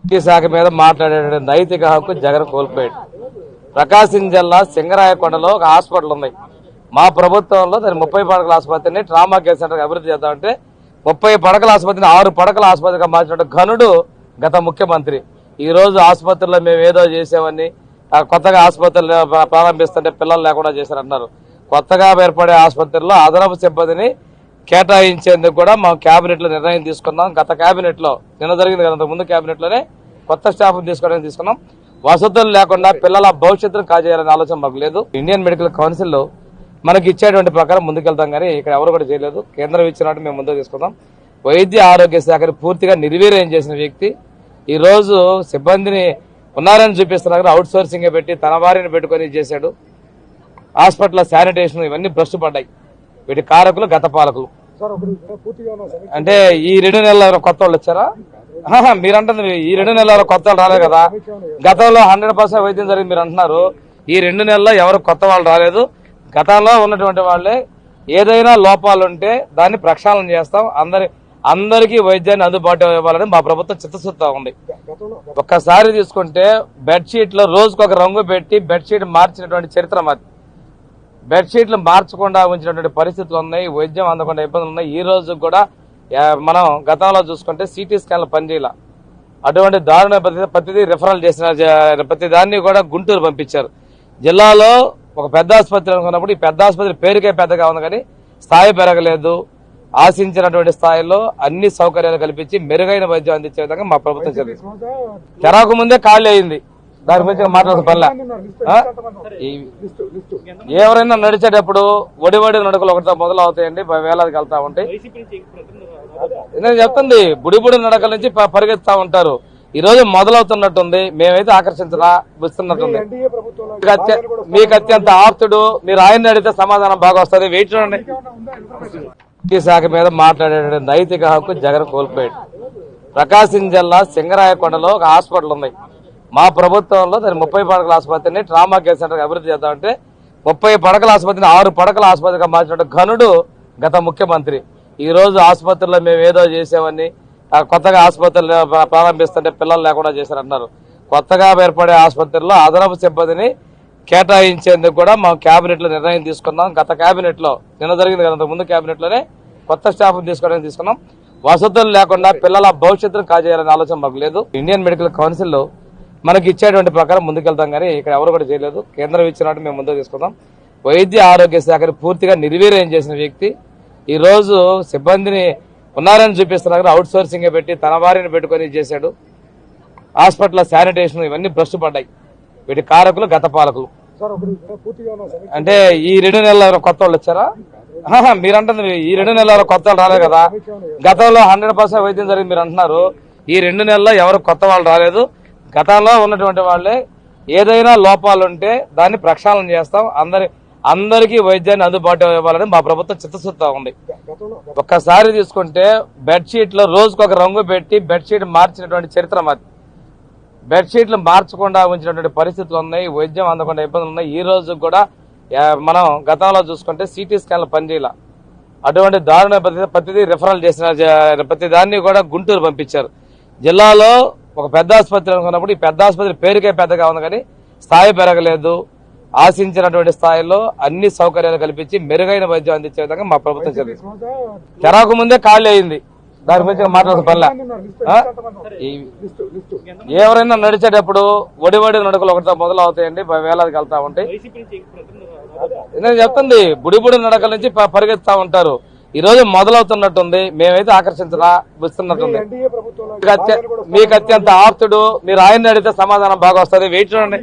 శాఖ మీద మాట్లాడే నైతిక హక్కు జగన్ కోల్పోయాడు. ప్రకాశం జిల్లా సింగరాయకొండలో ఒక హాస్పిటల్ ఉంది. మా ప్రభుత్వంలో దాని 30 పడకల ఆసుపత్రిని ట్రామా కేర్ సెంటర్ అభివృద్ధి చేద్దామంటే 30 పడకల ఆసుపత్రిని 6 పడకల ఆసుపత్రిగా మార్చిన ఘనుడు గత ముఖ్యమంత్రి. ఈ రోజు ఆసుపత్రిలో మేము ఏదో చేసామని కొత్తగా ఆసుపత్రులు ప్రారంభిస్తుంటే పిల్లలు లేకుండా చేశారన్నారు. కొత్తగా ఏర్పడే ఆసుపత్రిలో అదనపు సిబ్బందిని కేటాయించేందుకు కూడా మా కేబినెట్ లో నిర్ణయం తీసుకున్నాం. గత కేబినెట్ లో నిన్న జరిగింది కదా, ముందు కేబినెట్ లోనే కొత్త స్టాఫ్ తీసుకోవడానికి తీసుకున్నాం. వసతులు లేకుండా పిల్లల భవిష్యత్తును కాజేయాలనే ఆలోచన మాకు లేదు. ఇండియన్ మెడికల్ కౌన్సిల్ లో మనకి ఇచ్చేటువంటి ప్రకారం ముందుకెళ్తాం, కానీ ఇక్కడ ఎవరు కూడా చేయలేదు. కేంద్రం ఇచ్చినట్టు మేము ముందుకు తీసుకుందాం. వైద్య ఆరోగ్య శాఖని పూర్తిగా నిర్వీర్యం చేసిన వ్యక్తి ఈ రోజు సిబ్బందిని ఉన్నారని చూపిస్తున్నారు. అవుట్ సోర్సింగ్ పెట్టి తన వారిని పెట్టుకుని చేశాడు. హాస్పిటల్ శానిటేషన్ ఇవన్నీ భ్రష్టు పడ్డాయి. వీటి కారకులు గత పాలకులు. అంటే ఈ 2 నెలల కొత్త వాళ్ళు వచ్చారా? మీరంటుంది ఈ 2 నెలల కొత్త వాళ్ళు రాలేదు కదా. గతంలో 100% వైద్యం జరిగింది మీరు అంటున్నారు. ఈ 2 నెలల్లో ఎవరు కొత్త వాళ్ళు రాలేదు. గతంలో ఉన్నటువంటి వాళ్ళే ఏదైనా లోపాలు ఉంటే దాన్ని ప్రక్షాళన చేస్తాం. అందరికీ వైద్యాన్ని అందుబాటు ఇవ్వాలని మా ప్రభుత్వం చిత్తశుద్ధిగా ఉంది. ఒక్కసారి తీసుకుంటే బెడ్షీట్ లో రోజుకొక రంగు పెట్టి బెడ్షీట్ మార్చినటువంటి చరిత్ర మాది. బెడ్షీట్లు మార్చకుండా ఉంచినటువంటి పరిస్థితులు ఉన్నాయి. వైద్యం అందకుండా ఇబ్బందులు ఉన్నాయి. ఈ రోజు కూడా మనం గతంలో చూసుకుంటే సిటీ స్కాన్లు పనిచేయాల. అటువంటి దారుణ ప్రతిదీ రిఫరల్ చేసిన ప్రతి దాన్ని కూడా గుంటూరు పంపించారు. జిల్లాలో ఒక పెద్ద ఆసుపత్రి అనుకున్నప్పుడు ఈ పెద్ద ఆసుపత్రి పేరుకే పెద్దగా ఉంది, కానీ స్థాయి పెరగలేదు. ఆశించినటువంటి స్థాయిలో అన్ని సౌకర్యాలు కల్పించి మెరుగైన వైద్యం అందించే విధంగా మా ప్రభుత్వం చదివింది. తెరకు ముందే ఖాళీ అయింది. దాని గురించి మాట్లాడుతూ పనిలే. ఎవరైనా నడిచేటప్పుడు ఒడివడి నడుకలు ఒకటితో మొదలవుతాయండి, వేలాదికి వెళ్తా ఉంటాయి. నేను చెప్తుంది బుడిబుడి నడకల నుంచి పరిగెత్తా ఉంటారు. ఈ రోజు మొదలవుతున్నట్టుంది. మేమైతే ఆకర్షించలా వస్తున్నట్టుంది. మీకు అత్యంత ఆప్తుడు, మీరు ఆయన్ని అడిగితే సమాధానం బాగా వస్తుంది. వెయిట్ చూడండి. శాఖ మీద మాట్లాడే నైతిక హక్కు జగన్ కోల్పోయాడు. ప్రకాశం జిల్లా సింగరాయకొండలో ఒక హాస్పిటల్ ఉంది. మా ప్రభుత్వంలో దాని 30 పడకల ఆసుపత్రిని ట్రామా కేర్ సెంటర్ అభివృద్ధి చేద్దామంటే 30 పడకల ఆసుపత్రిని 6 పడకల ఆసుపత్రిగా మార్చిన ఘనుడు గత ముఖ్యమంత్రి. ఈ రోజు ఆసుపత్రిలో మేము ఏదో చేసామని కొత్తగా ఆసుపత్రులు ప్రారంభిస్తుంటే పిల్లలు లేకుండా చేశారన్నారు. కొత్తగా ఏర్పడే ఆసుపత్రిలో అదనపు సిబ్బందిని కేటాయించేందుకు కూడా మా కేబినెట్ లో నిర్ణయం తీసుకున్నాం. గత కేబినెట్ లో నిన్న జరిగింది కదా, ముందు కేబినెట్ లోనే కొత్త స్టాఫ్ తీసుకోవడానికి తీసుకున్నాం. వసతులు లేకుండా పిల్లల భవిష్యత్తును కాజేయాలనే ఆలోచన మాకు లేదు. ఇండియన్ మెడికల్ కౌన్సిల్ లో మనకి ఇచ్చేటువంటి ప్రకారం ముందుకెళ్తాం, కానీ ఇక్కడ ఎవరు కూడా చేయలేదు. కేంద్రం ఇచ్చినట్టు మేము ముందుకు తీసుకుందాం. వైద్య ఆరోగ్య శాఖని పూర్తిగా నిర్వీర్యం చేసిన వ్యక్తి ఈ రోజు సిబ్బందిని ఉన్నారని చూపిస్తున్నారు. అవుట్ సోర్సింగ్ పెట్టి తన వారిని పెట్టుకుని చేశాడు. హాస్పిటల్ శానిటేషన్ ఇవన్నీ భ్రష్టు పడ్డాయి. వీటి కారకులు గత పాలకులు. అంటే ఈ 2 నెలల కొత్త వాళ్ళు వచ్చారా? మీరంటుంది ఈ 2 నెలల కొత్త వాళ్ళు రాలేదు కదా. గతంలో 100% వైద్యం జరిగింది మీరు అంటున్నారు. ఈ 2 నెలల్లో ఎవరు కొత్త వాళ్ళు రాలేదు. గతంలో ఉన్నటువంటి వాళ్ళే ఏదైనా లోపాలు ఉంటే దాన్ని ప్రక్షాళన చేస్తాం. అందరికీ వైద్యాన్ని అందుబాటు ఇవ్వాలని మా ప్రభుత్వం చిత్తశుద్ధిగా ఉంది. ఒక్కసారి తీసుకుంటే బెడ్షీట్ లో రోజుకొక రంగు పెట్టి బెడ్షీట్ మార్చినటువంటి చరిత్ర మాది. బెడ్షీట్లు మార్చకుండా ఉంచినటువంటి పరిస్థితులు ఉన్నాయి. వైద్యం అందకుండా ఇబ్బందులు ఉన్నాయి. ఈ రోజు కూడా మనం గతంలో చూసుకుంటే సిటీ స్కాన్లు పనిచేయాల. అటువంటి దారుణ ప్రతిదీ రిఫరల్ చేసిన ప్రతి దాన్ని కూడా గుంటూరు పంపించారు. జిల్లాలో ఒక పెద్ద ఆసుపత్రి అనుకున్నప్పుడు ఈ పెద్ద ఆసుపత్రి పేరుకే పెద్దగా ఉంది, కానీ స్థాయి పెరగలేదు. ఆశించినటువంటి స్థాయిలో అన్ని సౌకర్యాలు కల్పించి మెరుగైన వైద్యం అందించే విధంగా మా ప్రభుత్వం చదివింది. తెరకు ముందే ఖాళీ అయింది. దాని గురించి మాట్లాడుతూ పనిలే. ఎవరైనా నడిచేటప్పుడు ఒడివడి నడుకలు ఒకటితో మొదలవుతాయండి, వేలాదికి వెళ్తా ఉంటాయి. నేను చెప్తుంది బుడిబుడి నడకల నుంచి పరిగెత్తా ఉంటారు. ఈ రోజు మొదలవుతున్నట్టుంది. మేమైతే ఆకర్షించలా వస్తున్నట్టుంది. మీకు అత్యంత ఆప్తుడు, మీరు ఆయన్ని అడిగితే సమాధానం బాగా వస్తుంది. వెయిట్ చూడండి.